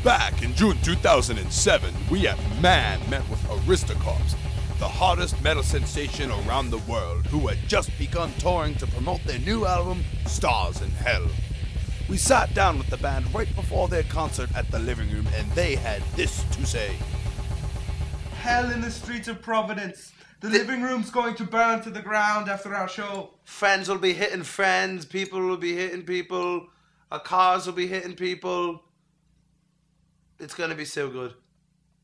Back in June 2007, we at Man met with Aristocorpse, the hottest metal sensation around the world, who had just begun touring to promote their new album, Stars in Hell. We sat down with the band right before their concert at the living room, and they had this to say. Hell in the streets of Providence. The living room's going to burn to the ground after our show. Friends will be hitting friends, people will be hitting people, our cars will be hitting people. It's gonna be so good.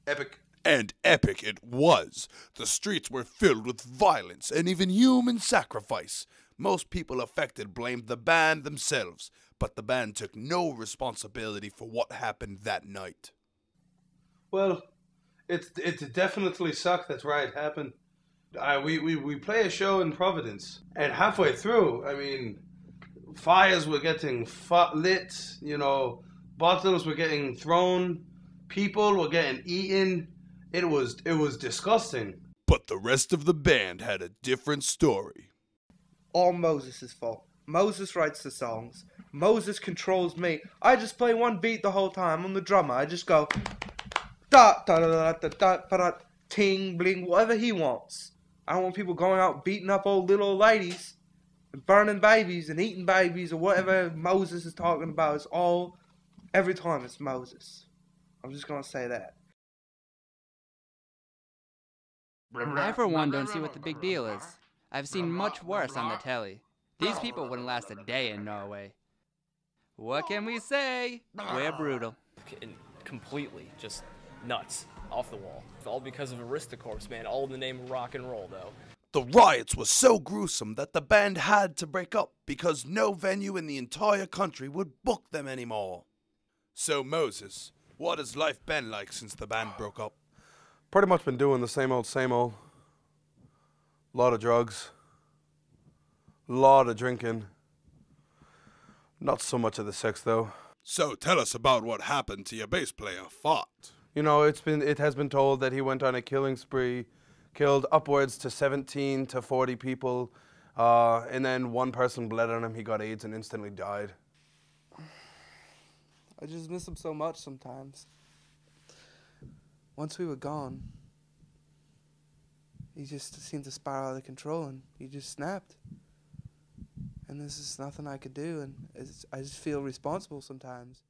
Epic. And epic it was. The streets were filled with violence and even human sacrifice. Most people affected blamed the band themselves, but the band took no responsibility for what happened that night. Well, it definitely sucked. That's right, it happened. We play a show in Providence, and halfway through, I mean, fires were getting lit, you know, bottles were getting thrown, people were getting eaten. It was disgusting. But the rest of the band had a different story. All Moses' fault. Moses writes the songs. Moses controls me. I just play one beat the whole time. I'm the drummer. I just go da da da da da da da da, ting bling, whatever he wants. I don't want people going out beating up old little old ladies and burning babies and eating babies or whatever Moses is talking about. It's all, every time it's Moses. I'm just gonna say that. I, for one, don't see what the big deal is. I've seen much worse on the telly. These people wouldn't last a day in Norway. What can we say? We're brutal. Completely just nuts, off the wall. All because of aristocorpse, man. All in the name of rock and roll, though. The riots were so gruesome that the band had to break up because no venue in the entire country would book them anymore. So Moses, what has life been like since the band broke up? Pretty much been doing the same old. Lot of drugs. Lot of drinking. Not so much of the sex, though. So tell us about what happened to your bass player, Fart. You know, it has been told that he went on a killing spree, killed upwards to 17 to 40 people, and then one person bled on him, he got AIDS and instantly died. I just miss him so much sometimes. Once we were gone, he just seemed to spiral out of control and he just snapped. And there's just nothing I could do, and I just feel responsible sometimes.